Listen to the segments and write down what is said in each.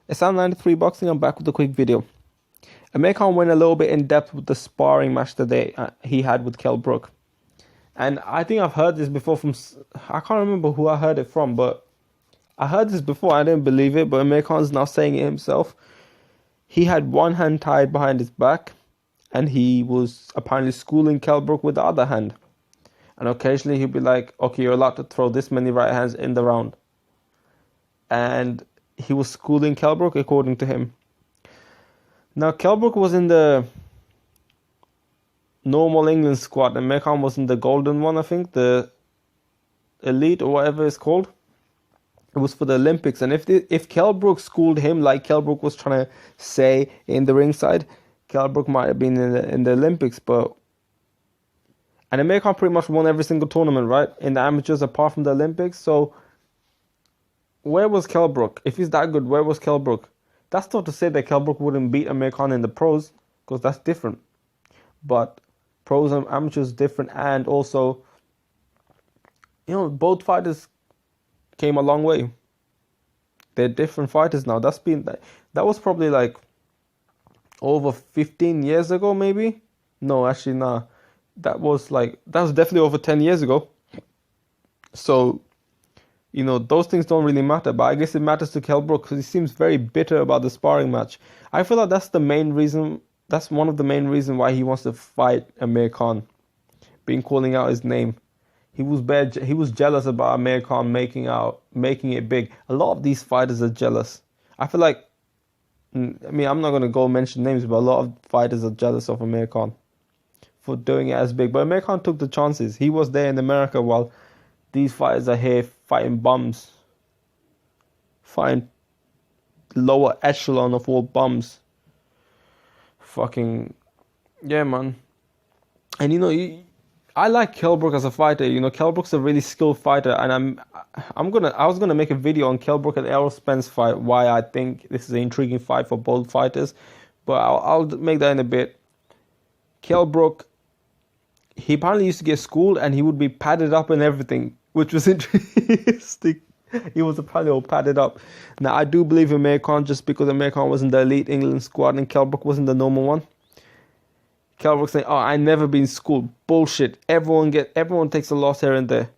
It's on 93 Boxing. I'm back with a quick video. Amir Khan went a little bit in depth with the sparring match that he had with Kell Brook. And I think I've heard this before from, I can't remember who I heard it from, but I heard this before. I didn't believe it, but Amir Khan's now saying it himself. He had one hand tied behind his back, and he was apparently schooling Kell Brook with the other hand. And occasionally he'd be like, okay, you're allowed to throw this many right hands in the round. And he was schooling Kell Brook according to him. Now, Kell Brook was in the normal England squad, and Amir Khan was in the golden one, I think, the elite or whatever it's called. It was for the Olympics, and if Kell Brook schooled him like Kell Brook was trying to say in the ringside, Kell Brook might have been in the Olympics, but... And Amir Khan pretty much won every single tournament, right? In the amateurs, apart from the Olympics, so... Where was Kell Brook? If he's that good, where was Kell Brook? That's not to say that Kell Brook wouldn't beat Amir Khan in the pros, because that's different. But pros and amateurs different, and also, you know, both fighters came a long way. They're different fighters now. That was probably like over 15 years ago, maybe. No, actually, nah. That was definitely over 10 years ago. So, you know, those things don't really matter, but I guess it matters to Kell Brook because he seems very bitter about the sparring match. I feel like that's one of the main reasons why he wants to fight Amir Khan, calling out his name. He was jealous about Amir Khan making it big. A lot of these fighters are jealous. I feel like, I mean, I'm not going to go mention names, but a lot of fighters are jealous of Amir Khan for doing it as big. But Amir Khan took the chances. He was there in America while these fighters are here fighting bums. Fighting lower echelon of all bums. Fucking, yeah, man. And you know, I like Kell Brook as a fighter. You know, Kell Brook's a really skilled fighter, and I was gonna make a video on Kell Brook and Errol Spence fight. Why I think this is an intriguing fight for both fighters, but I'll make that in a bit. Kell Brook, he apparently used to get schooled, and he would be padded up and everything, which was interesting. He was apparently all padded up. Now, I do believe Amir Khan just because Amir Khan was in the elite England squad and Kell Brook wasn't the normal one. Kell Brook saying, "Oh, I never been schooled." Bullshit. Everyone takes a loss here and there.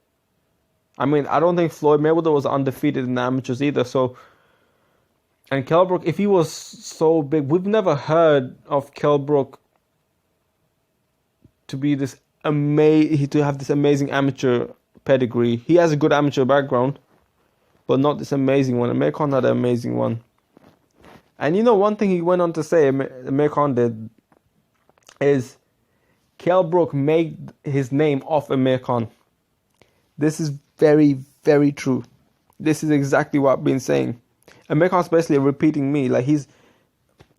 I mean, I don't think Floyd Mayweather was undefeated in the amateurs either. So, and Kell Brook, if he was so big, we've never heard of Kell Brook to be to have this amazing amateur pedigree. He has a good amateur background, but not this amazing one. Amir Khan had an amazing one. And you know, one thing he went on to say, Amir Khan did, is Kell Brook made his name off Amir Khan. This is very, very true. This is exactly what I've been saying. Amir Khan's basically repeating me. Like he's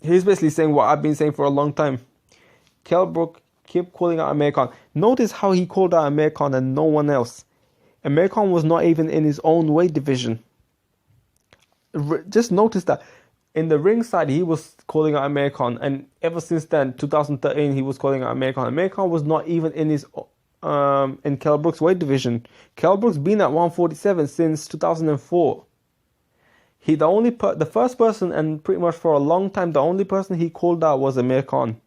basically saying what I've been saying for a long time. Kell Brook kept calling out Amir Khan. Notice how he called out Amir Khan and no one else. Amir Khan was not even in his own weight division. Just notice that. In the ringside, he was calling out Amir Khan, and ever since then, 2013, he was calling out Amir Khan. Amir Khan was not even in his in Kell Brook's weight division. Kell Brook's been at 147 since 2004. The first person, and pretty much for a long time, the only person he called out was Amir Khan.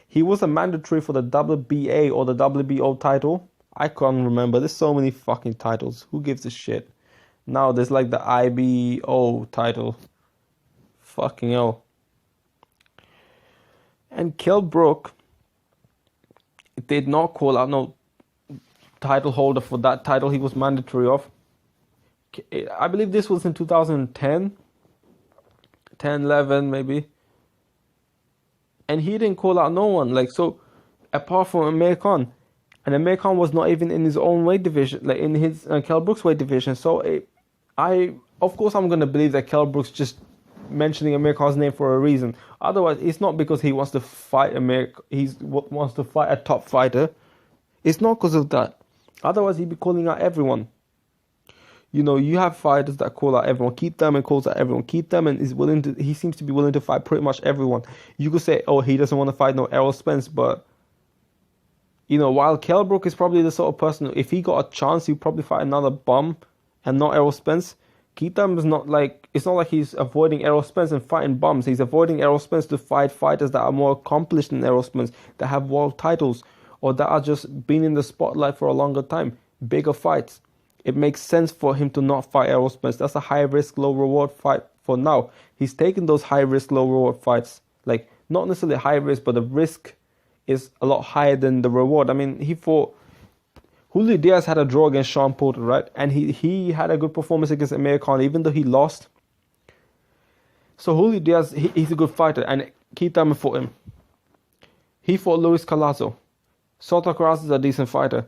He was a mandatory for the WBA or the WBO title. I can't remember. There's so many fucking titles. Who gives a shit? Now there's like the IBO title. Fucking hell. And Kell Brook did not call out no title holder for that title he was mandatory of. I believe this was in 2010, 11 maybe. And he didn't call out no one. Like, so, apart from Amir Khan. And Amir Khan was not even in his own weight division, like in his Kell Brook's weight division. So, of course, I'm going to believe that Kell Brook's just mentioning Amir Khan's name for a reason. Otherwise, it's not because he wants to fight wants to fight a top fighter. It's not because of that. Otherwise, he'd be calling out everyone. You know, you have fighters that call out everyone. Keith Thurman calls out everyone. Keith Thurman he seems to be willing to fight pretty much everyone. You could say, oh, he doesn't want to fight no Errol Spence, but you know, while Kell Brook is probably the sort of person, if he got a chance, he'd probably fight another bum and not Errol Spence. Keith Thurman's not like it's not like he's avoiding Errol Spence and fighting bums. He's avoiding Errol Spence to fight fighters that are more accomplished than Errol Spence, that have world titles, or that are just been in the spotlight for a longer time. Bigger fights. It makes sense for him to not fight Errol Spence. That's a high risk, low reward fight for now. He's taking those high risk, low reward fights. Like, not necessarily high risk, but the risk is a lot higher than the reward. I mean, he fought... Julio Diaz had a draw against Sean Porter, right? And he had a good performance against Amir Khan, even though he lost. So Julio Diaz, he's a good fighter, and Keith Thurman fought him. He fought Luis Collazo. Soto Karass is a decent fighter.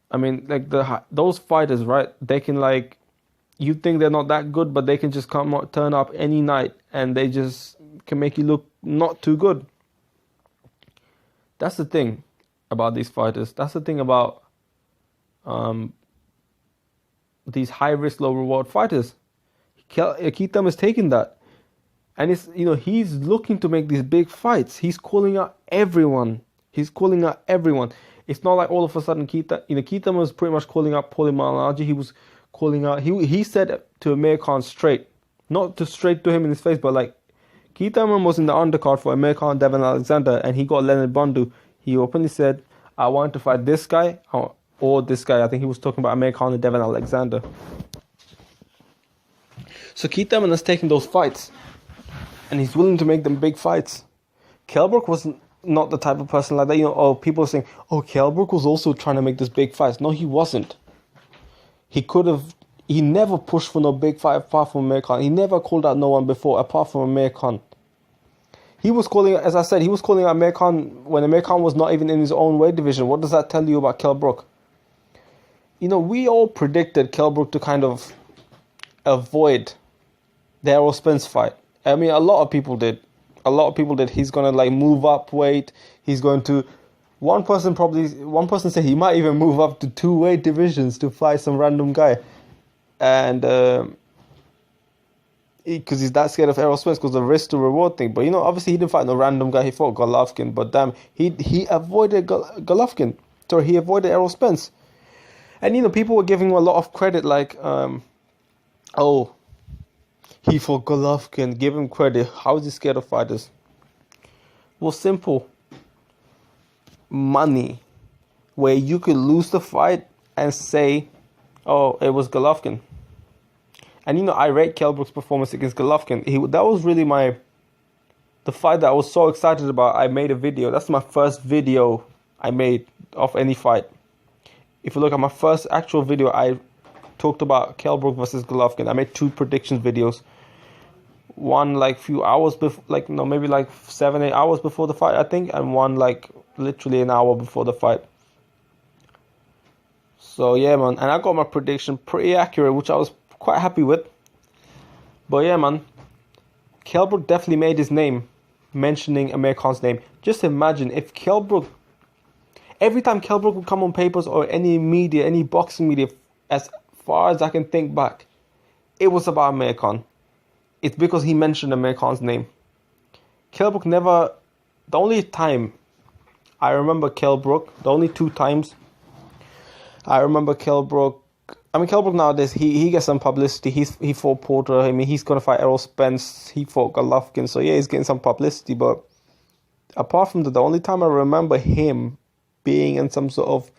I mean, like, those fighters, right? They can, like, you think they're not that good, but they can just turn up any night, and they just can make you look not too good. That's the thing about these fighters. That's the thing about these high risk, low reward fighters. Keith Thurman is taking that. And it's, he's looking to make these big fights. He's calling out everyone. It's not like all of a sudden Keith Thurman was pretty much calling out Paulie Malignaggi. He was calling out, he said to Amir Khan straight, not to straight to him in his face, but like, Keith Thurman was in the undercard for Amir Khan, Devin Alexander, and he got Leonard Bundu. He openly said, I want to fight this guy or this guy. I think he was talking about Amir Khan and Devin Alexander. So Keith Thurman is taking those fights, and he's willing to make them big fights. Kell Brook was not the type of person like that. People are saying, Kell Brook was also trying to make this big fights. No, he wasn't. He never pushed for no big fight apart from Amir Khan. He never called out no one before apart from Amir Khan. He was calling, as I said, out Amir Khan when Amir Khan was not even in his own weight division. What does that tell you about Kell Brook? We all predicted Kell Brook to kind of avoid the Errol Spence fight. I mean, a lot of people did. He's going to move up weight. He's going to... One person said he might even move up to 2 weight divisions to fight some random guy. And... because he's that scared of Errol Spence because of the risk to reward thing. But, obviously he didn't fight no random guy. He fought Golovkin. But damn, he avoided Golovkin. Sorry, he avoided Errol Spence. And, people were giving him a lot of credit like, he fought Golovkin. Give him credit. How is he scared of fighters? Well, simple. Money. Where you could lose the fight and say, it was Golovkin. And, I rate Kell Brook's performance against Golovkin. That was really the fight that I was so excited about. I made a video. That's my first video I made of any fight. If you look at my first actual video, I talked about Kell Brook versus Golovkin. I made 2 predictions videos. One few hours before, maybe 7-8 hours before the fight, I think. And one literally an hour before the fight. So yeah, man. And I got my prediction pretty accurate, which I was quite happy with. But yeah, man, Kell Brook definitely made his name mentioning Amir Khan's name. Just imagine if Kell Brook, every time Kell Brook would come on papers or any media, any boxing media, as far as I can think back, it was about Amir Khan. It's because he mentioned Amir Khan's name. Kell Brook never, the only time I remember Kell Brook, the only 2 times I remember Kell Brook, Kell Brook nowadays, he gets some publicity. He fought Porter. I mean, he's going to fight Errol Spence. He fought Golovkin. So, yeah, he's getting some publicity. But apart from that, the only time I remember him being in some sort of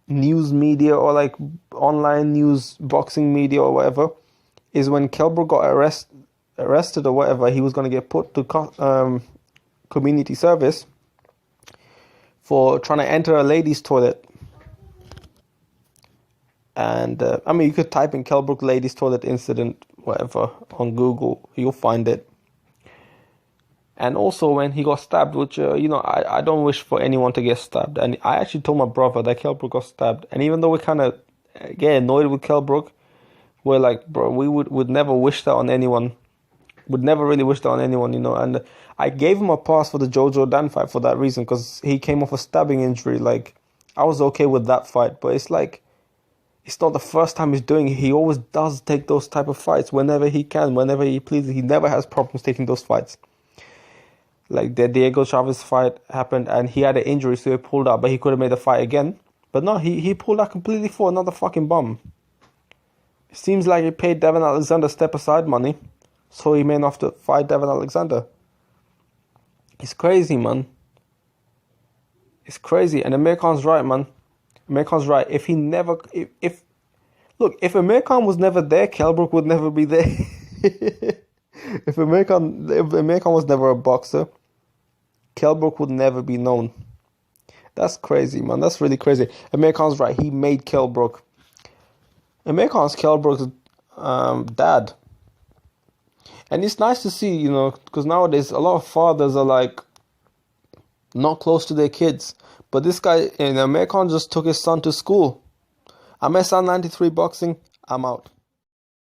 news media or online news, boxing media or whatever, is when Kell Brook got arrested or whatever. He was going to get put to community service for trying to enter a ladies' toilet. And, you could type in Kell Brook ladies toilet incident, whatever, on Google. You'll find it. And also when he got stabbed, which, I don't wish for anyone to get stabbed. And I actually told my brother that Kell Brook got stabbed. And even though we kind of get annoyed with Kell Brook, we're like, bro, we would never wish that on anyone. Would never really wish that on anyone, And I gave him a pass for the Jojo Dan fight for that reason. Because he came off a stabbing injury. I was okay with that fight. But it's it's not the first time he's doing it. He always does take those type of fights whenever he can, whenever he pleases. He never has problems taking those fights. Like the Diego Chavez fight happened and he had an injury, so he pulled out, but he could have made the fight again. But no, he pulled out completely for another fucking bum. It seems like he paid Devin Alexander step aside money so he may not have to fight Devin Alexander. It's crazy, man. It's crazy. And Amir Khan's right, man. Amir Khan's right. If he never, if Amir Khan was never there, Kell Brook would never be there. if Amir Khan was never a boxer, Kell Brook would never be known. That's crazy, man. That's really crazy. Amir Khan's right. He made Kell Brook. Amir Khan's Kell Brook's dad. And it's nice to see, because nowadays a lot of fathers are like not close to their kids. But this guy, Amir Khan just took his son to school. I'm SR93 Boxing. I'm out.